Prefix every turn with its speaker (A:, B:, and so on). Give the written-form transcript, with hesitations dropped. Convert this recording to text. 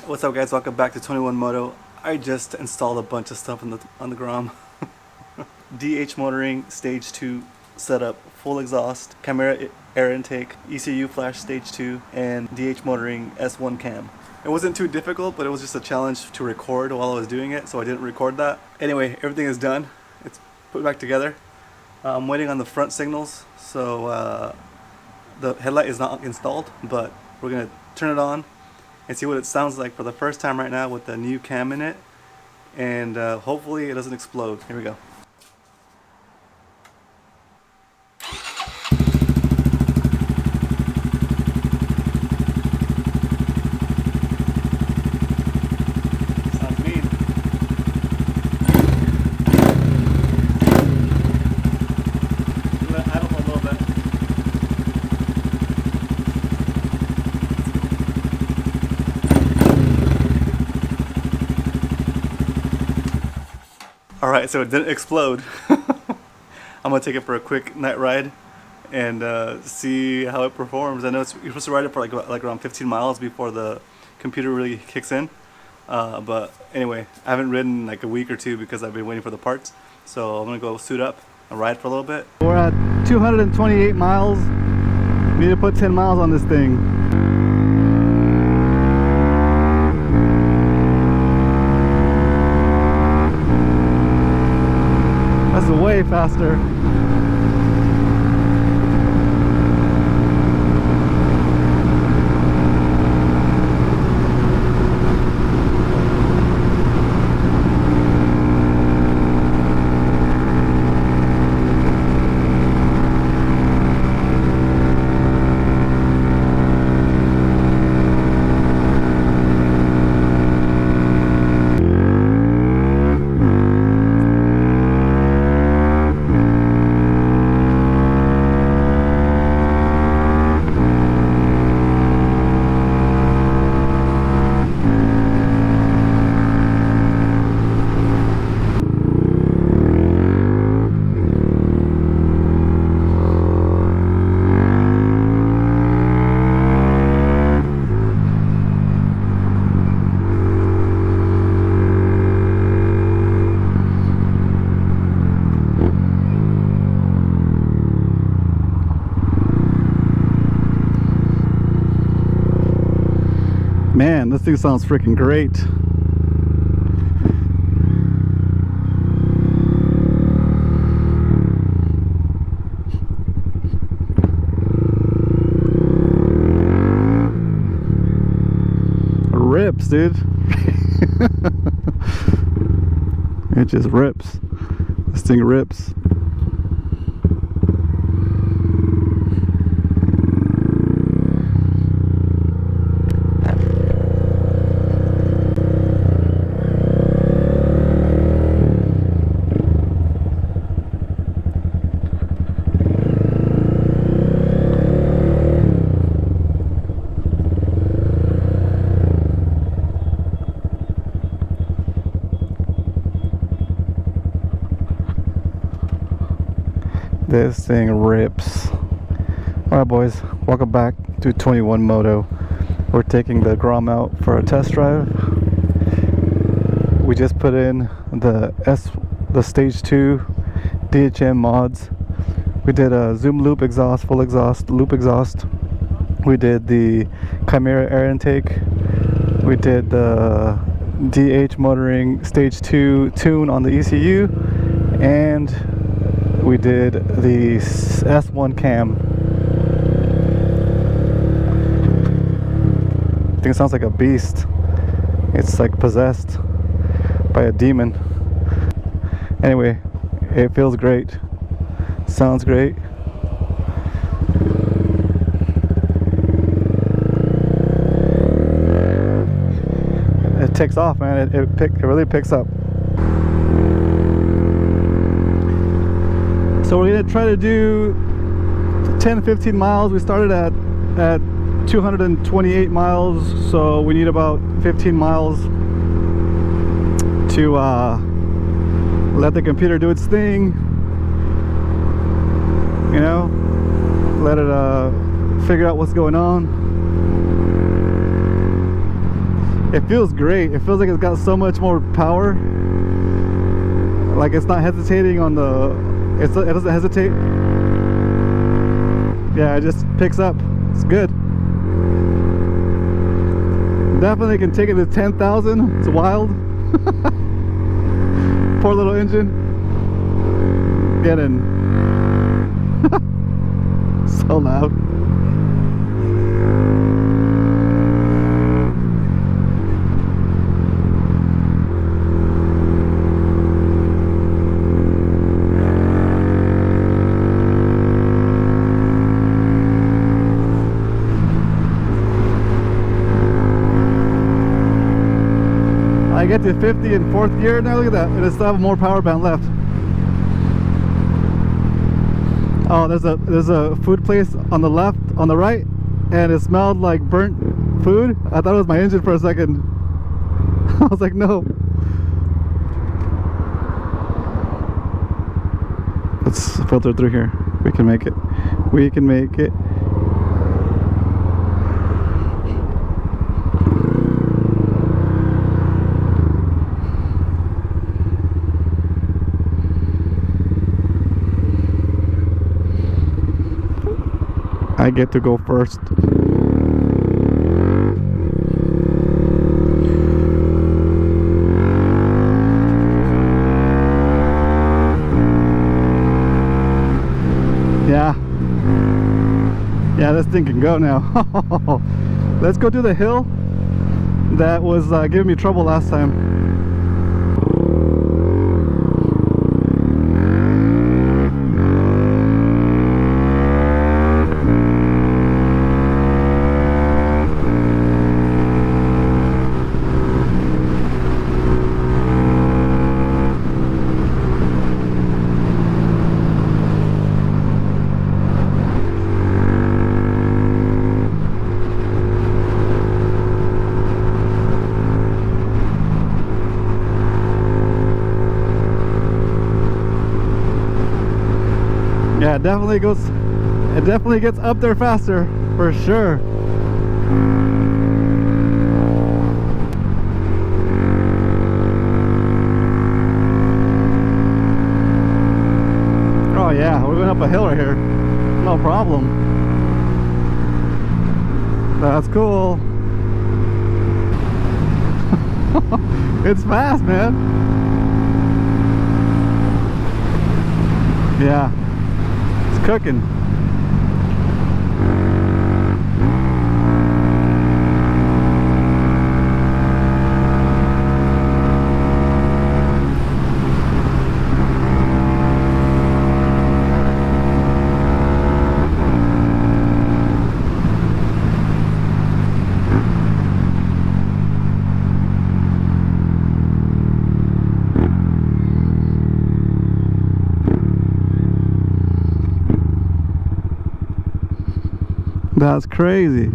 A: What's up, guys? Welcome back to 21 Moto. I just installed a bunch of stuff on the Grom. dhmotoring Stage 2 setup, full exhaust, Chimera air intake, ECU flash Stage 2, and dhmotoring S1 cam. It wasn't too difficult, but it was just a challenge to record while I was doing it, so I didn't record that. Anyway, everything is done. It's put back together. I'm waiting on the front signals, so the headlight is not installed, but we're gonna turn it on and see what it sounds like for the first time right now with the new cam in it, and hopefully it doesn't explode. Here we go. Sounds mean. Let it idle for a little bit. Alright, so it didn't explode. I'm gonna take it for a quick night ride and see how it performs. I know you're supposed to ride it for like around 15 miles before the computer really kicks in. But anyway, I haven't ridden like a week or two because I've been waiting for the parts. So I'm gonna go suit up and ride for a little bit. We're at 228 miles. We need to put 10 miles on this thing. That's way faster. Man, this thing sounds freaking great. Rips, dude. It just rips. This thing rips. This thing rips. Alright, boys, welcome back to 21 Moto. We're taking the Grom out for a test drive. We just put in the Stage 2 DHM mods. We did a zoom loop exhaust, full exhaust, loop exhaust. We did the Chimera air intake. We did the dhmotoring Stage 2 tune on the ECU, and we did the S1 cam. I think it sounds like a beast. It's like possessed by a demon. Anyway, it feels great. Sounds great. It takes off, man. It really picks up. So we're gonna try to do 10-15 miles. We started at 228 miles, so we need about 15 miles to let the computer do its thing. You know, let it figure out what's going on. It feels great. It feels like it's got so much more power. Like it's not hesitating on the, it doesn't hesitate. Yeah, it just picks up. It's good. Definitely can take it to 10,000. It's wild. Poor little engine. Get in. So loud. I get to 50 in 4th gear now. Look at that. And I still have more power band left. Oh, there's a food place on the left, on the right, and it smelled like burnt food. I thought it was my engine for a second. I was like, no. Let's filter through here. We can make it. We can make it. I get to go first. Yeah, this thing can go now. Let's go do the hill that was giving me trouble last time. Yeah, it definitely gets up there faster, for sure. Oh yeah, we're going up a hill right here. No problem. That's cool. It's fast, man. Yeah. Cooking. That's crazy.